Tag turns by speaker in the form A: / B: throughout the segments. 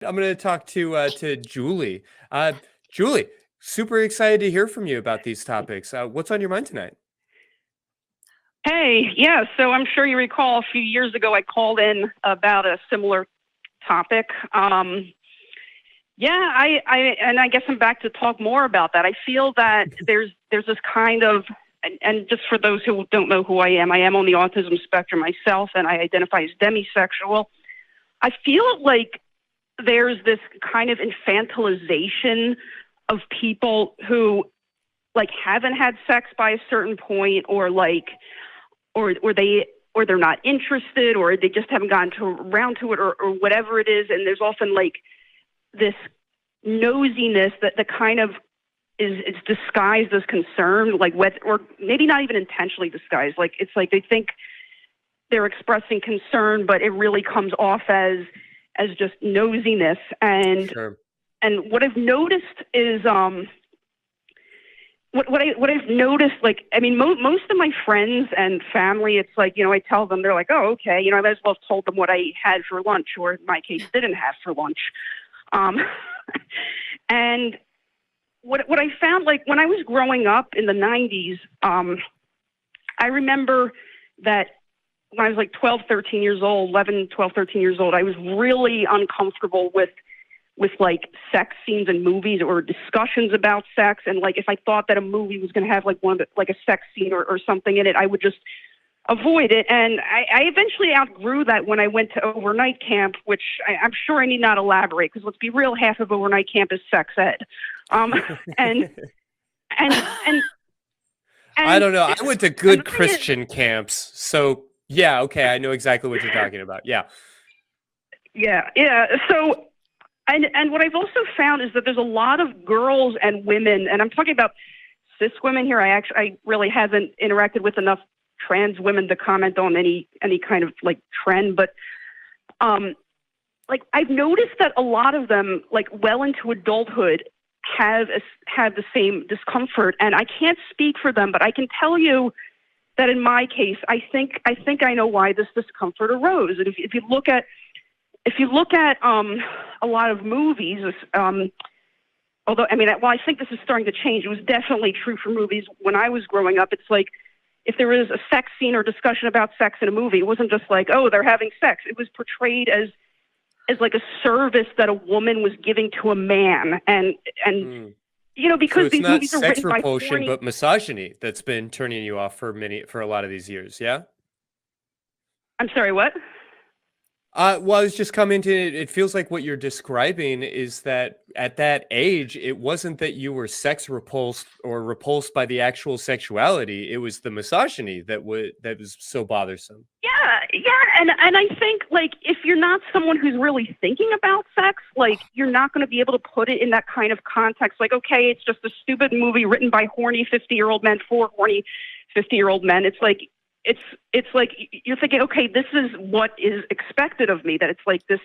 A: I'm going to talk to Julie. Julie, super excited to hear from you about these topics. What's on your mind tonight?
B: Hey, yeah, so I'm sure you recall a few years ago I called in about a similar topic. Yeah, I guess I'm back to talk more about that. I feel that there's this kind of and just for those who don't know who I am on the autism spectrum myself, and I identify as demisexual. I feel like there's this kind of infantilization of people who like haven't had sex by a certain point, or they're not interested, or they just haven't gotten around to it, or whatever it is. And there's often like this nosiness that kind of is disguised as concern, like or maybe not even intentionally disguised. Like it's like they think they're expressing concern, but it really comes off as just nosiness. And
A: Sure.
B: and what I've noticed is what I've noticed, like, I mean, most of my friends and family, it's like, I tell them, they're like, oh, okay, I might as well have told them what I had for lunch, or in my case, didn't have for lunch. And what I found, like, when I was growing up in the 90s, I remember that when I was like 12, 13 years old, 11, 12, 13 years old, I was really uncomfortable with like sex scenes in movies or discussions about sex. And like, if I thought that a movie was going to have like like a sex scene or something in it, I would just avoid it. And I eventually outgrew that when I went to overnight camp, which I'm sure I need not elaborate, because let's be real, half of overnight camp is sex ed. And
A: I don't know. I went to good Christian camps. So yeah, okay. I know exactly what you're talking about. Yeah.
B: Yeah. So, and what I've also found is that there's a lot of girls and women, and I'm talking about cis women here. I really haven't interacted with enough trans women to comment on any kind of like trend, but like I've noticed that a lot of them, like well into adulthood, have the same discomfort. And I can't speak for them, but I can tell you that in my case, I think I know why this discomfort arose. And if you look at a lot of movies, although, I mean, well, I think this is starting to change. It was definitely true for movies when I was growing up. It's like, if there was a sex scene or discussion about sex in a movie, it wasn't just like, oh, they're having sex. It was portrayed as like a service that a woman was giving to a man. And because
A: so
B: these movies are
A: sex
B: written by
A: repulsion,
B: horny...
A: but misogyny that's been turning you off for a lot of these years. Yeah.
B: I'm sorry, what?
A: Well, I was just coming to it. It feels like what you're describing is that at that age, it wasn't that you were sex repulsed or repulsed by the actual sexuality. It was the misogyny that was so bothersome.
B: Yeah. And I think, like, if you're not someone who's really thinking about sex, like, you're not going to be able to put it in that kind of context. Like, okay, it's just a stupid movie written by horny 50-year-old men for horny 50-year-old men. It's like, it's like you're thinking, okay, this is what is expected of me, that it's like this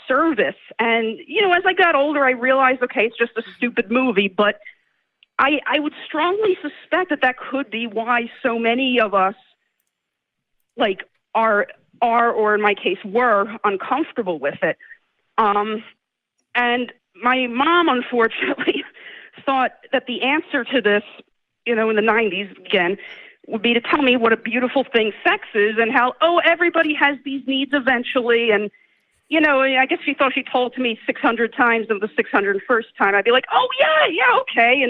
B: service. And, as I got older, I realized, okay, it's just a stupid movie. But I would strongly suspect that could be why so many of us, like, are, or in my case, were uncomfortable with it. And my mom, unfortunately, thought that the answer to this, in the 90s, again, would be to tell me what a beautiful thing sex is, and how, everybody has these needs eventually. And, I guess she thought she told it to me 600 times, and the 601st time I'd be like, oh, yeah, okay.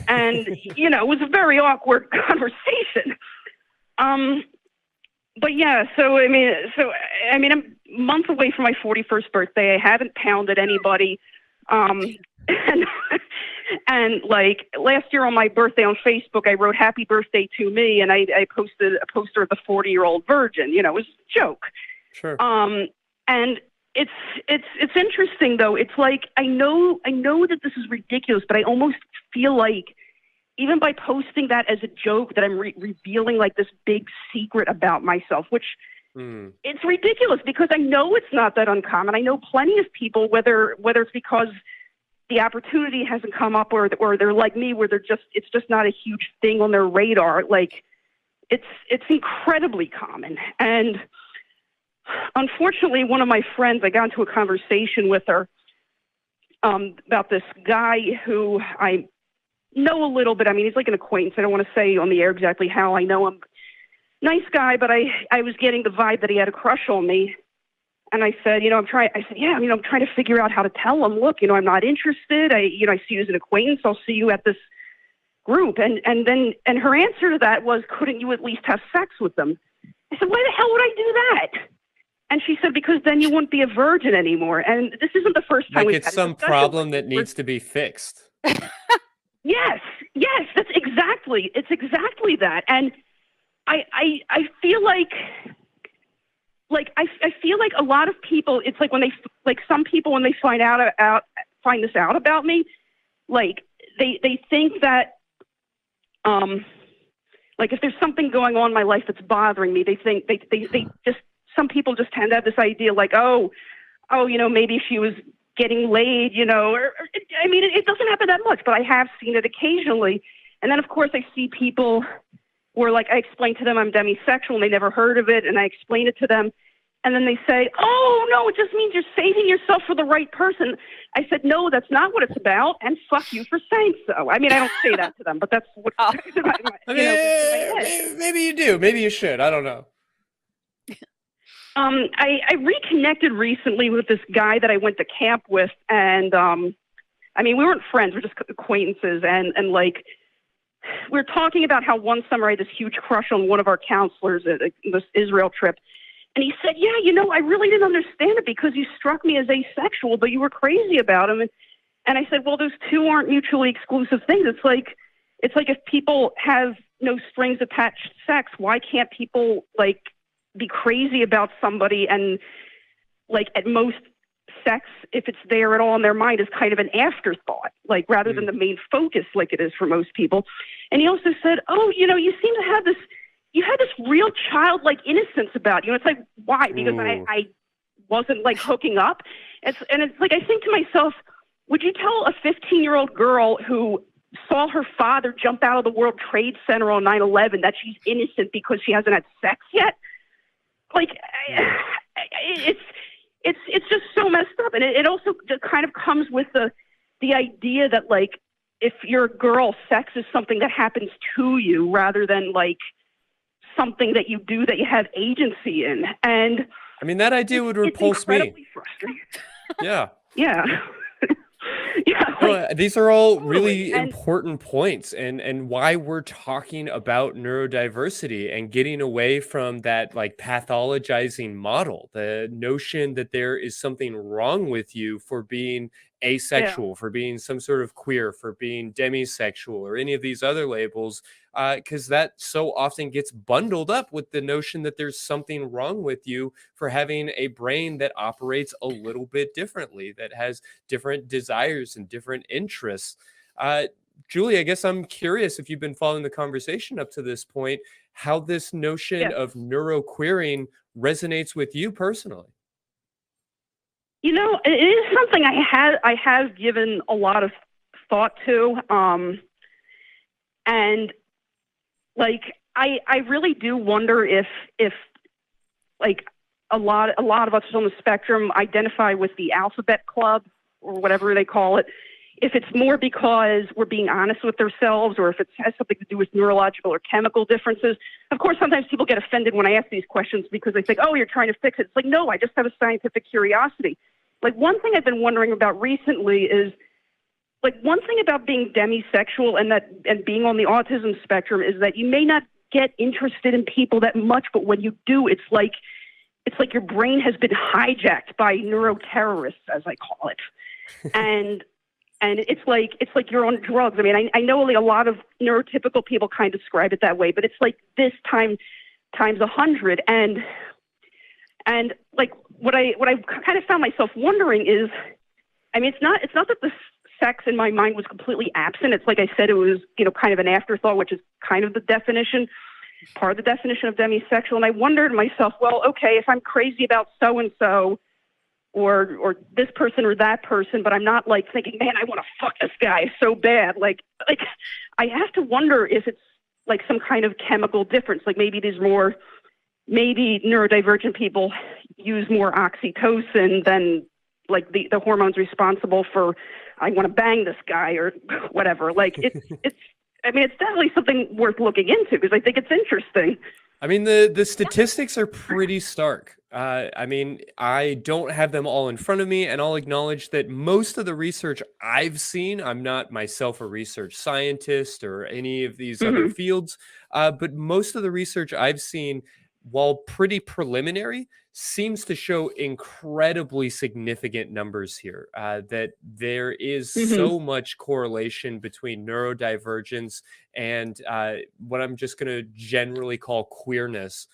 B: And it was a very awkward conversation. But yeah, I'm a month away from my 41st birthday. I haven't pounded anybody. And like last year on my birthday on Facebook, I wrote "Happy Birthday to Me," and I posted a poster of the 40-year-old virgin. It was a joke.
A: Sure.
B: And it's interesting though. It's like I know that this is ridiculous, but I almost feel like even by posting that as a joke, that I'm revealing like this big secret about myself, which it's ridiculous, because I know it's not that uncommon. I know plenty of people, whether it's because the opportunity hasn't come up, or they're like me, where it's just not a huge thing on their radar. Like it's incredibly common. And Unfortunately, one of my friends, I got into a conversation with her about this guy who I know a little bit. I mean, he's like an acquaintance. I don't want to say on the air exactly how I know him. Nice guy, but I was getting the vibe that he had a crush on me. And I said, I'm trying to figure out how to tell him, look, I'm not interested. I see you as an acquaintance. I'll see you at this group. And her answer to that was, couldn't you at least have sex with them? I said, why the hell would I do that? And she said, because then you wouldn't be a virgin anymore. And this isn't the first time
A: Like it's some problem that needs to be fixed.
B: Yes, it's exactly that. And I feel like I feel like a lot of people, it's like when some people, when they find this out about me, like they think that, like if there's something going on in my life that's bothering me, they think they just, some people just tend to have this idea like, maybe she was getting laid, I mean, it doesn't happen that much, but I have seen it occasionally. And then of course I see people where like I explain to them I'm demisexual and they never heard of it, and I explain it to them. And then they say, oh, no, it just means you're saving yourself for the right person. I said, no, that's not what it's about, and fuck you for saying so. I mean, I don't say that to them, but that's what
A: maybe you do. Maybe you should. I don't know.
B: I reconnected recently with this guy that I went to camp with, and we weren't friends, we're just acquaintances, and like we were talking about how one summer I had this huge crush on one of our counselors at this Israel trip. And he said, yeah, I really didn't understand it because you struck me as asexual, but you were crazy about him. And I said, well, those two aren't mutually exclusive things. It's like if people have no strings attached sex, why can't people like be crazy about somebody, and like at most sex, if it's there at all in their mind, is kind of an afterthought, like rather than the main focus like it is for most people. And he also said, oh, you seem to have you had this real childlike innocence about you. It's like, why? Because I wasn't like hooking up. It's like, I think to myself, would you tell a 15-year-old girl who saw her father jump out of the World Trade Center on 9/11 that she's innocent because she hasn't had sex yet? Like, it's just so messed up. And it also kind of comes with the idea that like, if you're a girl, sex is something that happens to you rather than like something that you do that you have agency in. And
A: I mean, that idea would repulse me.
B: Frustrating.
A: Yeah.
B: Yeah. Yeah.
A: These are all really important points, and why we're talking about neurodiversity and getting away from that like pathologizing model, the notion that there is something wrong with you for being asexual, for being some sort of queer, for being demisexual, or any of these other labels, because that so often gets bundled up with the notion that there's something wrong with you for having a brain that operates a little bit differently, that has different desires and different interests. Julie, I guess I'm curious, if you've been following the conversation up to this point, how this notion of neuroqueering resonates with you personally.
B: It is something I have given a lot of thought to, and like I really do wonder if like a lot of us on the spectrum identify with the alphabet club or whatever they call it. If it's more because we're being honest with ourselves, or if it has something to do with neurological or chemical differences. Of course, sometimes people get offended when I ask these questions because they think, oh, you're trying to fix it. It's like, no, I just have a scientific curiosity. Like, one thing I've been wondering about recently is, like, one thing about being demisexual and being on the autism spectrum is that you may not get interested in people that much, but when you do, it's like your brain has been hijacked by neuroterrorists, as I call it. And it's like you're on drugs. I mean, I know only a lot of neurotypical people kind of describe it that way, but it's like this times 100. And like what I kind of found myself wondering is, I mean, it's not that the sex in my mind was completely absent. It's like I said, it was, kind of an afterthought, which is kind of part of the definition of demisexual. And I wondered to myself, well, okay, if I'm crazy about so-and-so or this person or that person, but I'm not like thinking, man, I want to fuck this guy so bad. Like I have to wonder if it's like some kind of chemical difference. Like maybe there's more maybe neurodivergent people use more oxytocin than like the hormones responsible for I want to bang this guy or whatever. Like it's definitely something worth looking into because I think it's interesting.
A: I mean, the statistics are pretty stark. I mean, I don't have them all in front of me, and I'll acknowledge that most of the research I've seen, I'm not myself a research scientist or any of these other fields, but most of the research I've seen, while pretty preliminary, seems to show incredibly significant numbers here, that there is so much correlation between neurodivergence and what I'm just going to generally call queerness.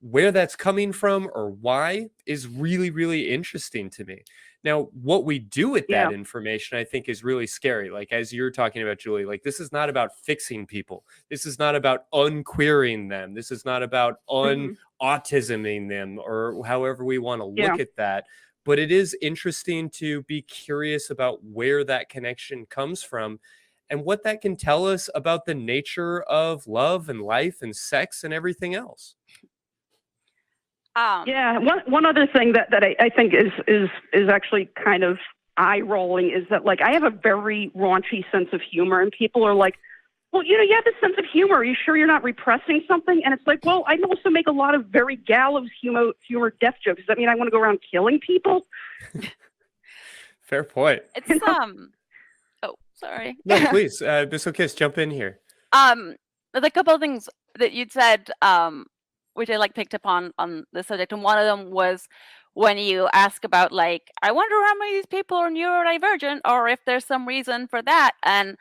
A: Where that's coming from or why is really, really interesting to me. Now, what we do with that information, I think, is really scary. Like, as you're talking about, Julie, like, this is not about fixing people. This is not about unqueering them. This is not about un-autisming them, or however we want to look at that. But it is interesting to be curious about where that connection comes from and what that can tell us about the nature of love and life and sex and everything else.
B: One other thing that I think is actually kind of eye-rolling is that, like, I have a very raunchy sense of humor, and people are like, well, you have this sense of humor. Are you sure you're not repressing something? And it's like, well, I also make a lot of very gallows humor death jokes. Does that mean I want to go around killing people?
A: Fair point.
C: It's oh, sorry.
A: No, please, Bissell-Kiss, jump in here.
C: There's a couple of things that you'd said, which I picked up on the subject, and one of them was when you ask about I wonder how many of these people are neurodivergent, or if there's some reason for that. And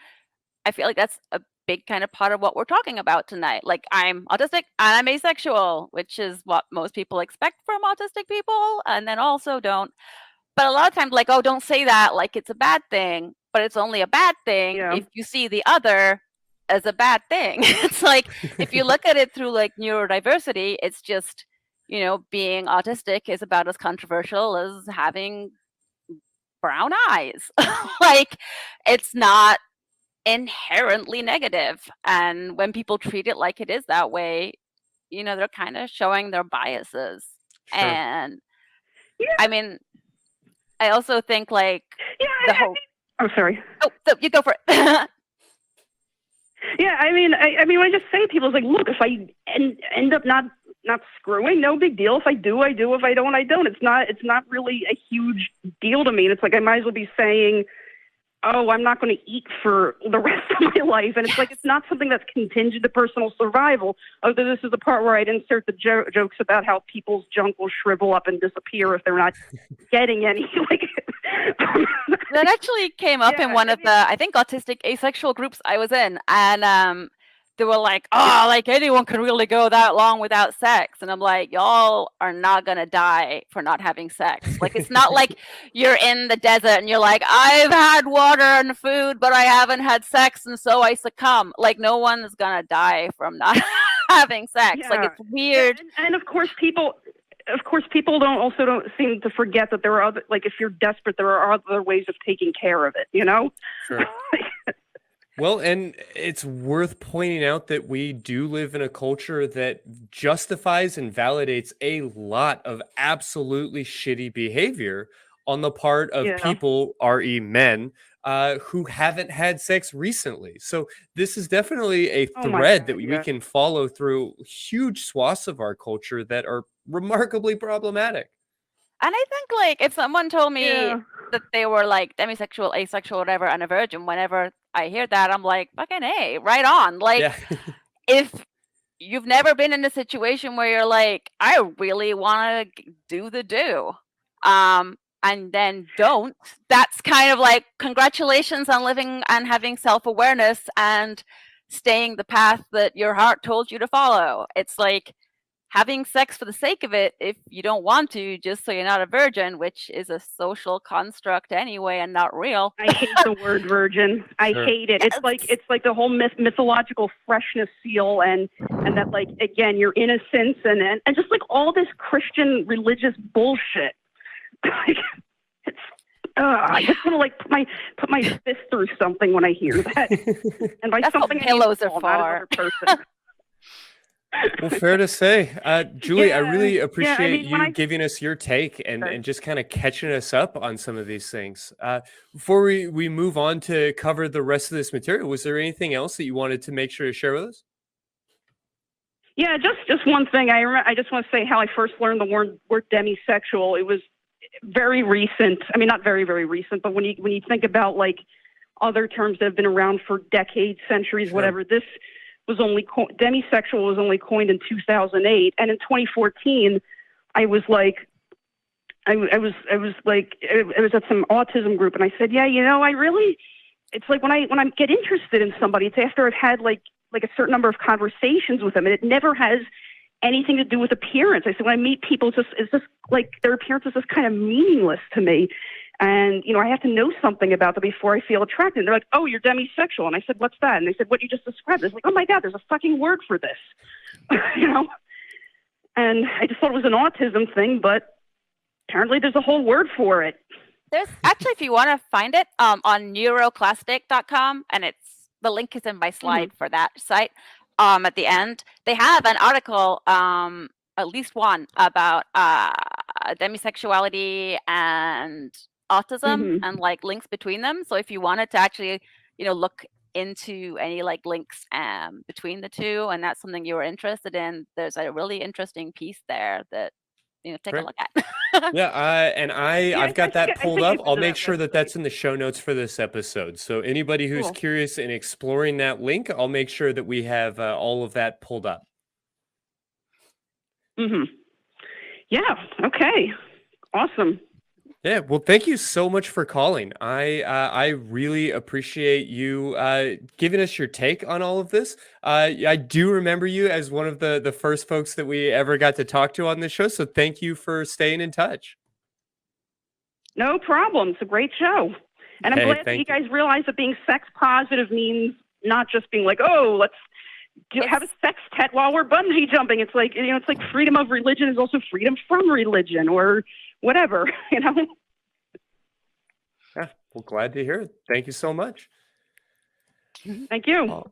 C: I feel like that's a big kind of part of what we're talking about tonight. Like, I'm autistic and I'm asexual, which is what most people expect from autistic people, and then also don't. But a lot of times, oh, don't say that like it's a bad thing, but it's only a bad thing if you see the other as a bad thing. It's like, if you look at it through neurodiversity, it's just, being autistic is about as controversial as having brown eyes. It's not inherently negative. And when people treat it like it is that way, they're kind of showing their biases. Sure. And I mean, I also think the whole...
B: I'm sorry.
C: Oh, so you go for it.
B: Yeah, I mean, when I just say to people, it's like, look, if I end up not screwing, no big deal. If I do, I do. If I don't, I don't. It's not really a huge deal to me. And it's like, I might as well be saying, oh, I'm not going to eat for the rest of my life. And it's like, it's not something that's contingent to personal survival. Although this is the part where I'd insert the jokes about how people's junk will shrivel up and disappear if they're not getting any.
C: That actually came up in one of the, I think, autistic asexual groups I was in. And they were like, oh, anyone can really go that long without sex. And I'm like, y'all are not going to die for not having sex. It's not like you're in the desert and you're like, I've had water and food, but I haven't had sex, and so I succumb. No one is going to die from not having sex. It's weird.
B: Yeah, and of course, people don't seem to forget that there are other, if you're desperate, there are other ways of taking care of it,
A: Sure. Well, and it's worth pointing out that we do live in a culture that justifies and validates a lot of absolutely shitty behavior on the part of people, re men, who haven't had sex recently. So this is definitely a thread that we can follow through huge swaths of our culture that are remarkably problematic.
C: And I think if someone told me that they were demisexual, asexual, whatever, and a virgin, whenever I hear that, I'm like, fucking A, right on. If you've never been in a situation where you're like, I really want to do the do, and then don't, that's kind of congratulations on living and having self-awareness and staying the path that your heart told you to follow. It's like having sex for the sake of it, if you don't want to, just so you're not a virgin, which is a social construct anyway and not real.
B: I hate the word virgin. I hate it. It's like the whole mythological freshness seal, and that again, your innocence and just all this Christian religious bullshit. I just want to put my fist through something when I hear that. And by
C: that's
B: something,
C: what pillows are
B: for.
C: Not another person.
A: Well, fair to say. Julie, I really
B: Yeah. I
A: appreciate
B: mean, when
A: you
B: I
A: giving us your take
B: sorry.
A: and just kind of catching us up on some of these things. Before we move on to cover the rest of this material, was there anything else that you wanted to make sure to share with us?
B: Yeah, just one thing. I just want to say how I first learned the word demisexual. It was very recent. I mean, not very recent, but when you think about like other terms that have been around for decades, centuries,
A: Sure.
B: whatever, this was only demisexual was only coined in 2008, and in 2014, I was like. I was at some autism group, and I said, yeah, I really, it's like when I get interested in somebody, it's after I've had like a certain number of conversations with them, and it never has anything to do with appearance. I said, when I meet people, it's just like their appearance is just kind of meaningless to me. And, I have to know something about them before I feel attracted. And they're like, oh, you're demisexual. And I said, what's that? And they said, what you just described. I was like, oh my God, there's a fucking word for this, And I just thought it was an autism thing, but apparently there's a whole word for it.
C: There's actually, if you want to find it, on neuroclastic.com, and the link is in my slide for that site. At the end, they have an article, at least one, about demisexuality and autism and like links between them. So if you wanted to actually, look into any like links between the two, and that's something you were interested in, there's a really interesting piece there that take a look at.
A: Yeah, I've got that pulled
B: I
A: up.
B: think
A: I'll
B: I've been to
A: make
B: that
A: sure that
B: website.
A: that's in the show notes for this episode. So anybody who's
B: Cool.
A: curious in exploring that link, I'll make sure that we have all of that pulled up.
B: Yeah. Okay. Awesome.
A: Yeah, well, thank you so much for calling. I really appreciate you giving us your take on all of this. I do remember you as one of the first folks that we ever got to talk to on this show. So thank you for staying in touch.
B: No problem. It's a great show. And I'm glad that you guys realize that being sex positive means not just being like, oh, let's have a sex tet while we're bungee jumping. It's like, it's like freedom of religion is also freedom from religion or whatever, Yeah,
A: well, glad to hear it. Thank you so much.
B: Thank you.